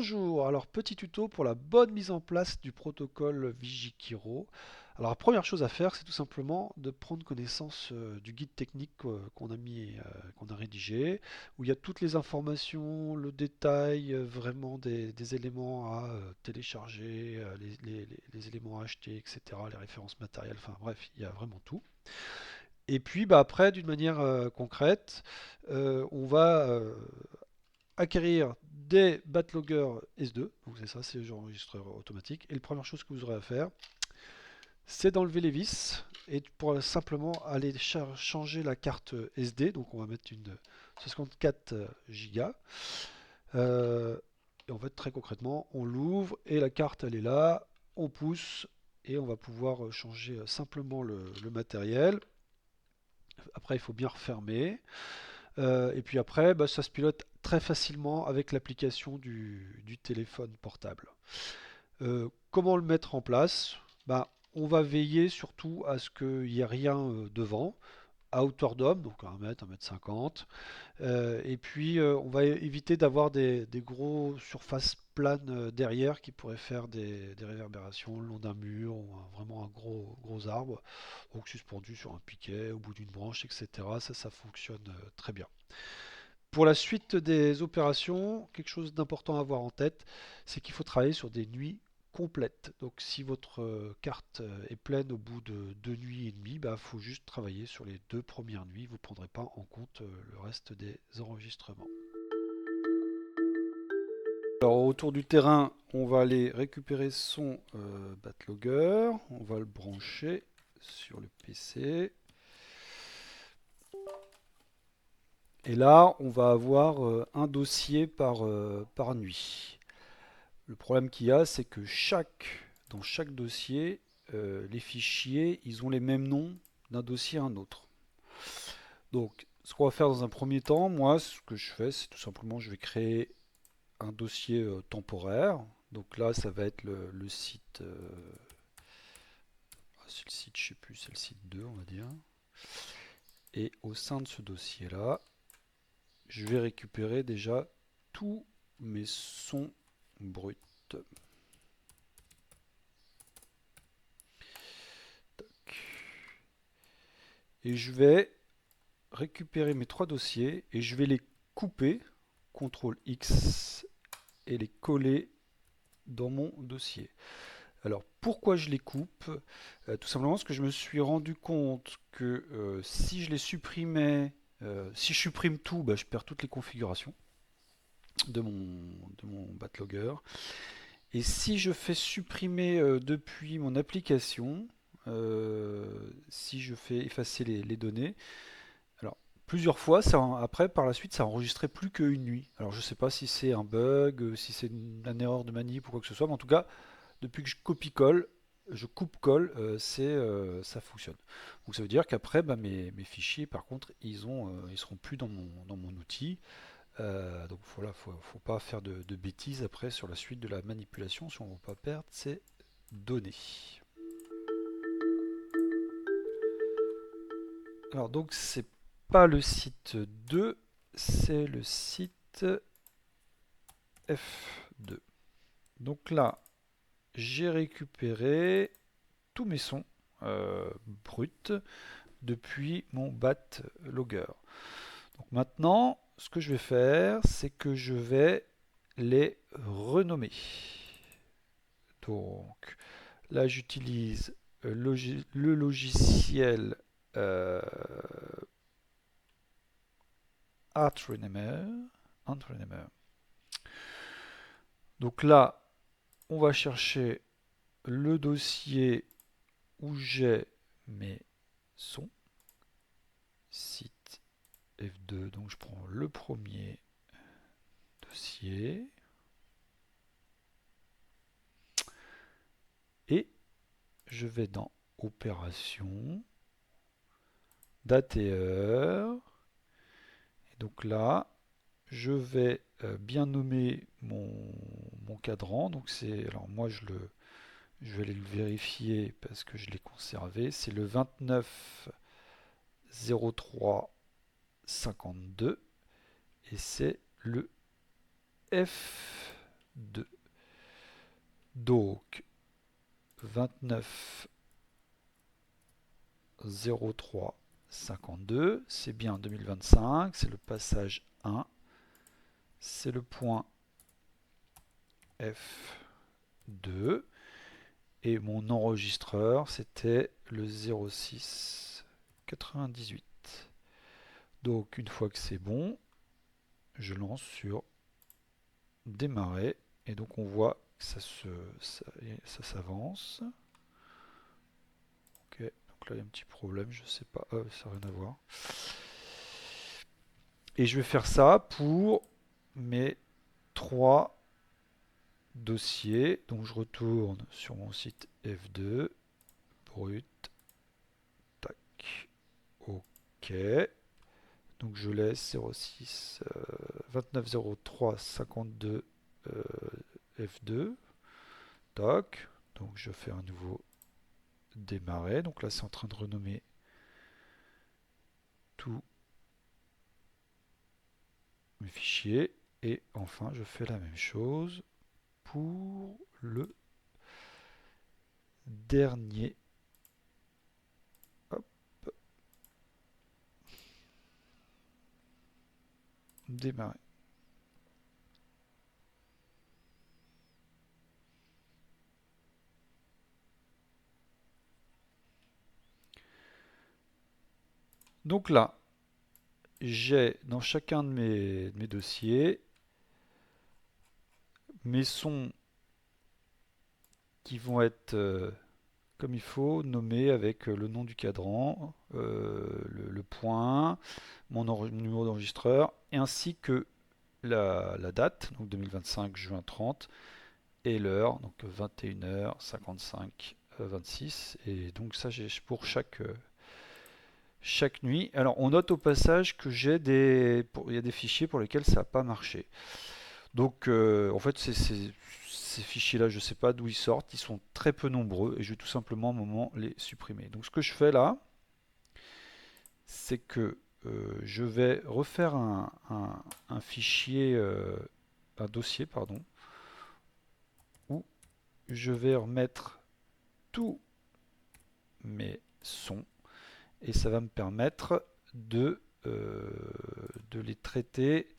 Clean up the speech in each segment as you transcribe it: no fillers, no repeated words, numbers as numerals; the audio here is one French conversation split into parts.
Bonjour, alors petit tuto pour la bonne mise en place du protocole Vigikiro. Alors la première chose à faire, c'est tout simplement de prendre connaissance du guide technique qu'on a rédigé, où il y a toutes les informations, le détail vraiment des éléments à télécharger, les éléments à acheter, etc., les références matérielles, enfin bref, il y a vraiment tout. Et puis bah, après, d'une manière concrète, on va acquérir des batloggers S2, donc c'est ça, c'est le enregistreur automatique. Et la première chose que vous aurez à faire, c'est d'enlever les vis et pour simplement aller changer la carte SD. Donc on va mettre une 64 Go. Et en fait, très concrètement, on l'ouvre et la carte elle est là, on pousse et on va pouvoir changer simplement le matériel. Après, il faut bien refermer. Et puis après, bah, ça se pilote très facilement avec l'application du téléphone portable. Comment le mettre en place? Bah, on va veiller surtout à ce qu'il n'y ait rien devant, à hauteur d'homme, donc 1 mètre, 1 mètre 50. Et puis on va éviter d'avoir des gros surfaces planes derrière qui pourraient faire des réverbérations le long d'un mur ou vraiment un gros arbre, donc suspendu sur un piquet au bout d'une branche, etc. Ça fonctionne très bien. Pour la suite des opérations, quelque chose d'important à avoir en tête, c'est qu'il faut travailler sur des nuits complètes. Donc si votre carte est pleine au bout de 2 nuits et demie, il faut juste travailler sur les 2 premières nuits. Vous ne prendrez pas en compte le reste des enregistrements. Alors autour du terrain, on va aller récupérer son batlogger. On va le brancher sur le PC. Et là, on va avoir un dossier par nuit. Le problème qu'il y a, c'est que dans chaque dossier, les fichiers, ils ont les mêmes noms d'un dossier à un autre. Donc, ce qu'on va faire dans un premier temps, moi, ce que je fais, c'est tout simplement, je vais créer un dossier temporaire. Donc là, ça va être le site, c'est le site, je sais plus, c'est le site 2, on va dire. Et au sein de ce dossier-là, je vais récupérer déjà tous mes sons bruts. Et je vais récupérer mes 3 dossiers et je vais les couper, CTRL X, et les coller dans mon dossier. Alors pourquoi je les coupe? Tout simplement parce que je me suis rendu compte que si je les supprimais, si je supprime tout, je perds toutes les configurations de mon batlogger. Et si je fais supprimer depuis mon application, si je fais effacer les données, alors plusieurs fois, après par la suite, ça enregistrait plus qu'une nuit. Alors je sais pas si c'est un bug, si c'est une erreur de manip ou quoi que ce soit, mais en tout cas, depuis que je copie-colle, je coupe-colle, ça fonctionne. Donc ça veut dire qu'après, mes fichiers, par contre, ils seront plus dans mon outil. Donc voilà, faut pas faire de bêtises après sur la suite de la manipulation si on ne veut pas perdre ces données. Alors donc c'est pas le site 2, c'est le site F2. Donc là, j'ai récupéré tous mes sons bruts depuis mon bat logger. Donc maintenant, ce que je vais faire, c'est que je vais les renommer. Donc là, j'utilise le logiciel euh, ArtRenamer. Donc là, on va chercher le dossier où j'ai mes sons. Site F2, donc je prends le premier dossier. Et je vais dans Opération, date et heure. Et donc là, je vais bien nommer mon cadran. Donc c'est, alors moi je vais aller le vérifier parce que je l'ai conservé. C'est le 29 03 52 et c'est le F2. 2. Donc 29 03 52, c'est bien 2025, c'est le passage 1, c'est le point F2, et mon enregistreur c'était le 06 98. Donc une fois que c'est bon, je lance sur démarrer, et donc on voit que ça s'avance. Ok, donc là il y a un petit problème, je sais pas, ça n'a rien à voir. Et je vais faire ça pour mes 3 dossiers. Donc je retourne sur mon site F2, brut, tac, ok. Donc je laisse 06 29 03 52 F2, tac. Donc je fais un nouveau démarrer. Donc là c'est en train de renommer tous mes fichiers. Et enfin je fais la même chose pour le dernier. Hop, démarrer. Donc là, j'ai dans chacun de mes dossiers mes sons qui vont être comme il faut, nommés avec le nom du cadran, le point, mon numéro d'enregistreur, et ainsi que la date, donc 2025 juin 30, et l'heure, donc 21h55 26. Et donc ça j'ai pour chaque nuit. Alors on note au passage que il y a des fichiers pour lesquels ça n'a pas marché. Donc en fait ces fichiers-là, je ne sais pas d'où ils sortent, ils sont très peu nombreux et je vais tout simplement à un moment les supprimer. Donc ce que je fais là, c'est que je vais refaire un fichier, un dossier, pardon, où je vais remettre tous mes sons et ça va me permettre de les traiter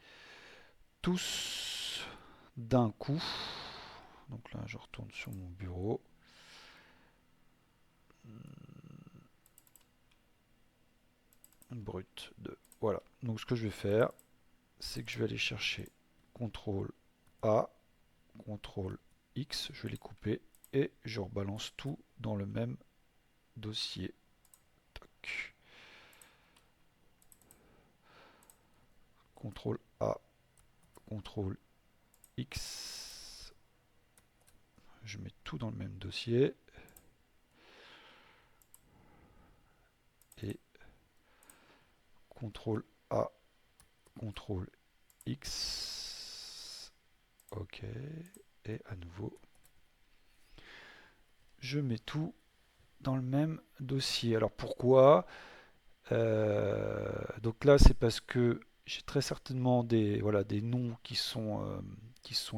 tous d'un coup. Donc là, je retourne sur mon bureau. Brut 2. Voilà. Donc ce que je vais faire, c'est que je vais aller chercher CTRL A, CTRL X, je vais les couper et je rebalance tout dans le même dossier. Toc. CTRL A, CTRL X. Je mets tout dans le même dossier. Et CTRL A, CTRL X. Ok. Et à nouveau, je mets tout dans le même dossier. Alors pourquoi donc là, c'est parce que j'ai très certainement voilà, des noms qui sont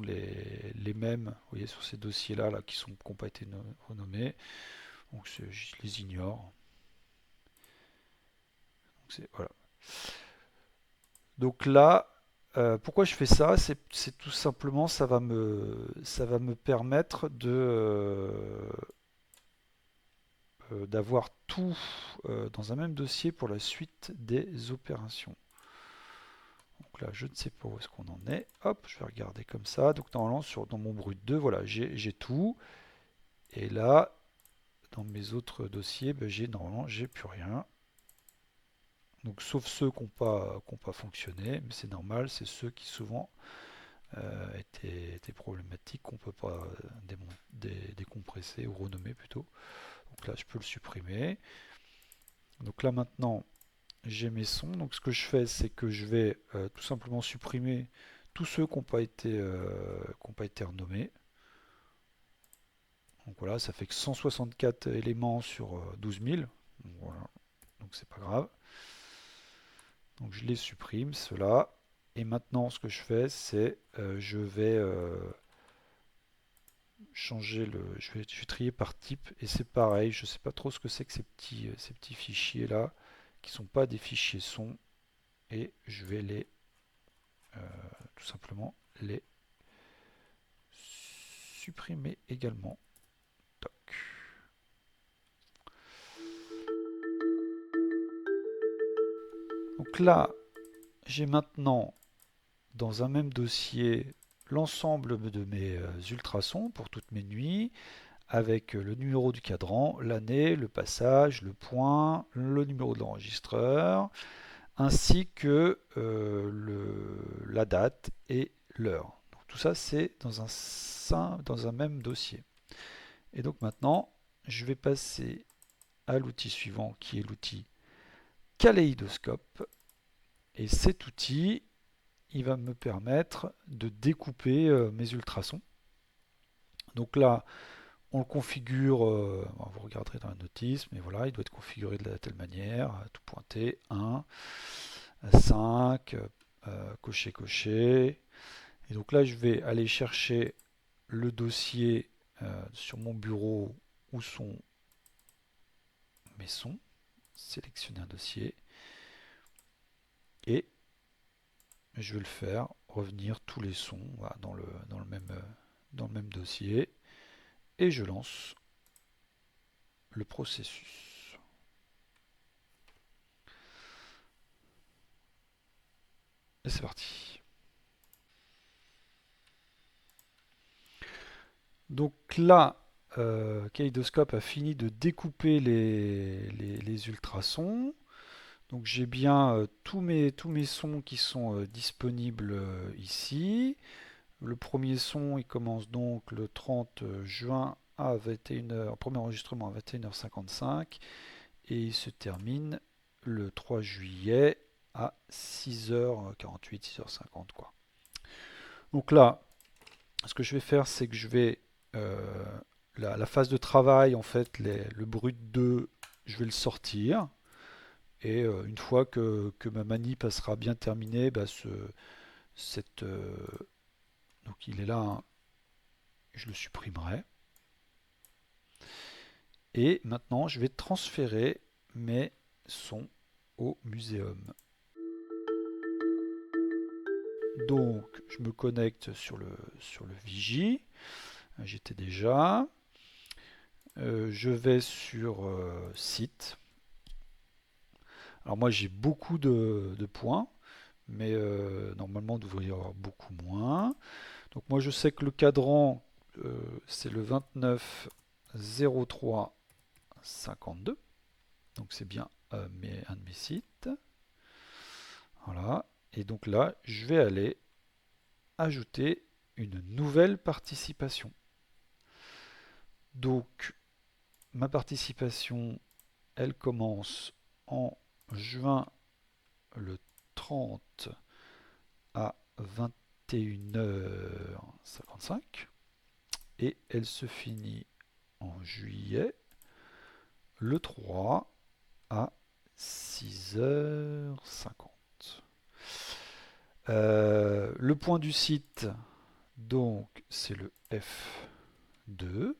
les mêmes, vous voyez, sur ces dossiers-là, là, qui n'ont pas été renommés. Donc je les ignore. Voilà. Donc là, pourquoi je fais ça? C'est tout simplement, ça va me permettre d'avoir tout dans un même dossier pour la suite des opérations. Donc là, je ne sais pas où est-ce qu'on en est. Hop, je vais regarder comme ça. Donc normalement, dans mon brut 2, voilà, j'ai tout. Et là, dans mes autres dossiers, ben, normalement, j'ai plus rien. Donc sauf ceux qui n'ont pas fonctionné, mais c'est normal, c'est ceux qui souvent étaient problématiques, qu'on ne peut pas décompresser ou renommer plutôt. Donc là, je peux le supprimer. Donc là maintenant, j'ai mes sons. Donc ce que je fais, c'est que je vais tout simplement supprimer tous ceux qui n'ont pas été renommés. Donc voilà, ça fait que 164 éléments sur 12 000. Donc voilà, donc c'est pas grave. Donc je les supprime, ceux-là. Et maintenant, ce que je fais, c'est je vais changer je vais trier par type et c'est pareil, je sais pas trop ce que c'est que ces petits fichiers là qui sont pas des fichiers son et je vais les tout simplement les supprimer également. Toc. Donc là, j'ai maintenant dans un même dossier l'ensemble de mes ultrasons pour toutes mes nuits, avec le numéro du cadran, l'année, le passage, le point, le numéro de l'enregistreur, ainsi que la date et l'heure. Tout ça, c'est dans un même dossier. Et donc maintenant, je vais passer à l'outil suivant, qui est l'outil Kaléidoscope. Et cet outil, il va me permettre de découper mes ultrasons. Donc là, on le configure, vous regarderez dans la notice, mais voilà, il doit être configuré de la telle manière, tout pointé, 1, 5, cocher, cocher. Et donc là, je vais aller chercher le dossier sur mon bureau où sont mes sons, sélectionner un dossier, et je vais le faire revenir tous les sons voilà, dans le même dossier, et je lance le processus. Et c'est parti. Donc là, Kaleidoscope a fini de découper les ultrasons. Donc j'ai bien tous mes sons qui sont disponibles ici. Le premier son, il commence donc le 30 juin à 21h, premier enregistrement à 21h55 et il se termine le 3 juillet à 6h48, 6h50 quoi. Donc là, ce que je vais faire, c'est que je vais la phase de travail, en fait, le brut 2, je vais le sortir. Et une fois que ma manip sera bien terminée, bah, donc il est là, hein, je le supprimerai. Et maintenant, je vais transférer mes sons au muséum. Donc, je me connecte sur le Vigie. J'étais déjà. Je vais sur site. Alors moi, j'ai beaucoup de points, mais normalement, il devrait y avoir beaucoup moins. Donc moi, je sais que le cadran, c'est le 29 03 52. Donc c'est bien un de mes sites. Voilà. Et donc là, je vais aller ajouter une nouvelle participation. Donc ma participation, elle commence en juin le 30 à 21h55 et elle se finit en juillet le 3 à 6h50. Le point du site, donc, c'est le F2.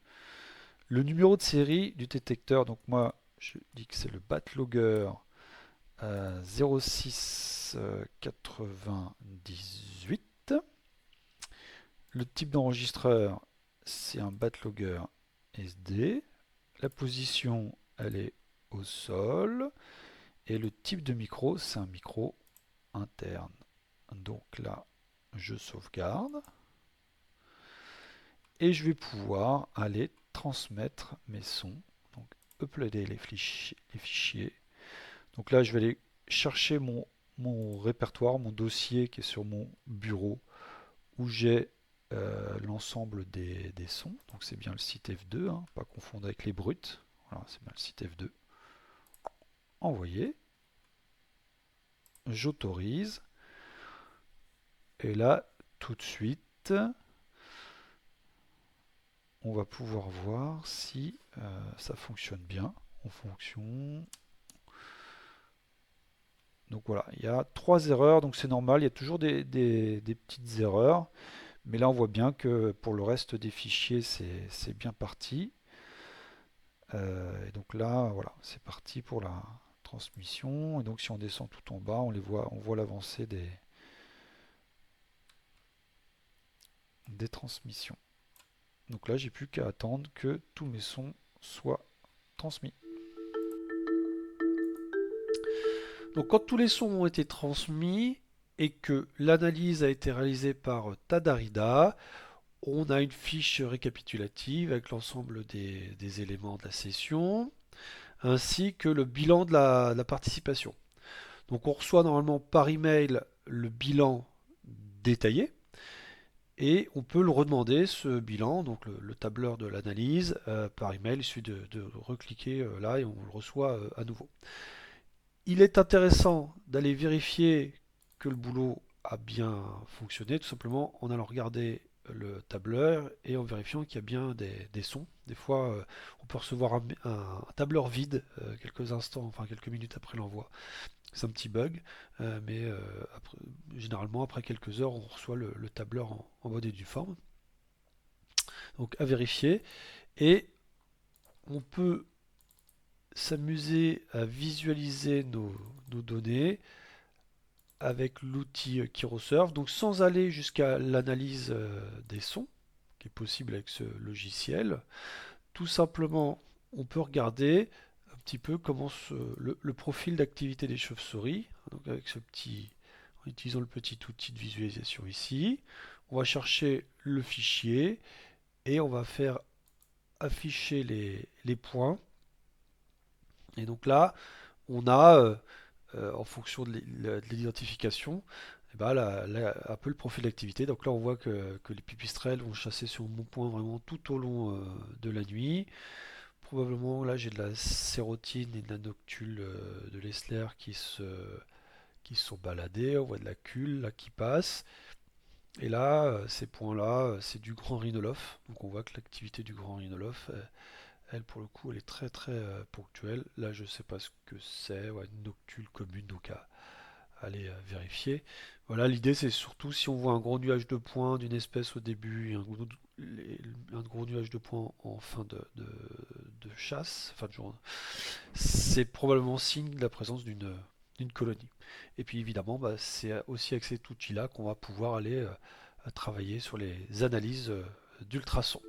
Le numéro de série du détecteur, donc moi, je dis que c'est le BatLogger 0698. Le type d'enregistreur, c'est un BatLogger SD. La position, elle est au sol. Et le type de micro, c'est un micro interne. Donc là, je sauvegarde. Et je vais pouvoir aller transmettre mes sons. Donc, uploader les fichiers. Donc là, je vais aller chercher mon répertoire, mon dossier qui est sur mon bureau où j'ai l'ensemble des sons. Donc c'est bien le site F2, hein, pas confondre avec les bruts. Voilà, c'est bien le site F2. Envoyer. J'autorise. Et là, tout de suite, on va pouvoir voir si ça fonctionne bien en fonction. Donc voilà, il y a 3 erreurs, donc c'est normal, il y a toujours des petites erreurs. Mais là, on voit bien que pour le reste des fichiers, c'est bien parti. Et donc là, voilà, c'est parti pour la transmission. Et donc si on descend tout en bas, on voit l'avancée des transmissions. Donc là, j'ai plus qu'à attendre que tous mes sons soient transmis. Donc quand tous les sons ont été transmis et que l'analyse a été réalisée par Tadarida, on a une fiche récapitulative avec l'ensemble des éléments de la session, ainsi que le bilan de la participation. Donc on reçoit normalement par email le bilan détaillé, et on peut le redemander, ce bilan, donc le tableur de l'analyse, par email. Il suffit de recliquer là et on le reçoit à nouveau. Il est intéressant d'aller vérifier que le boulot a bien fonctionné, tout simplement en allant regarder le tableur et en vérifiant qu'il y a bien des sons. Des fois, on peut recevoir un tableur vide quelques instants, enfin quelques minutes après l'envoi. C'est un petit bug, mais généralement après quelques heures, on reçoit le tableur en bonne et due forme. Donc à vérifier. Et on peut s'amuser à visualiser nos données avec l'outil KiroSurf, donc sans aller jusqu'à l'analyse des sons, qui est possible avec ce logiciel. Tout simplement, on peut regarder un petit peu comment le profil d'activité des chauves-souris, donc avec en utilisant le petit outil de visualisation ici. On va chercher le fichier et on va faire afficher les points. Et donc là, on a en fonction de l'identification, eh ben, un peu le profil d'activité. Donc là, on voit que les pipistrelles vont chasser sur mon point vraiment tout au long de la nuit. Probablement, là, j'ai de la sérotine et de la noctule de l'Essler qui se sont baladés. On voit de la cule là, qui passe. Et là, ces points-là, c'est du grand rhinolophe. Donc on voit que l'activité du grand rhinolophe, elle, pour le coup, elle est très très ponctuelle. Là, je sais pas ce que c'est. Ouais, une noctule commune, donc à aller vérifier. Voilà, l'idée c'est surtout si on voit un gros nuage de points d'une espèce au début et un gros nuage de points en fin de chasse, fin de journée, c'est probablement signe de la présence d'une colonie. Et puis évidemment, bah, c'est aussi avec cet outil-là qu'on va pouvoir aller travailler sur les analyses d'ultrasons.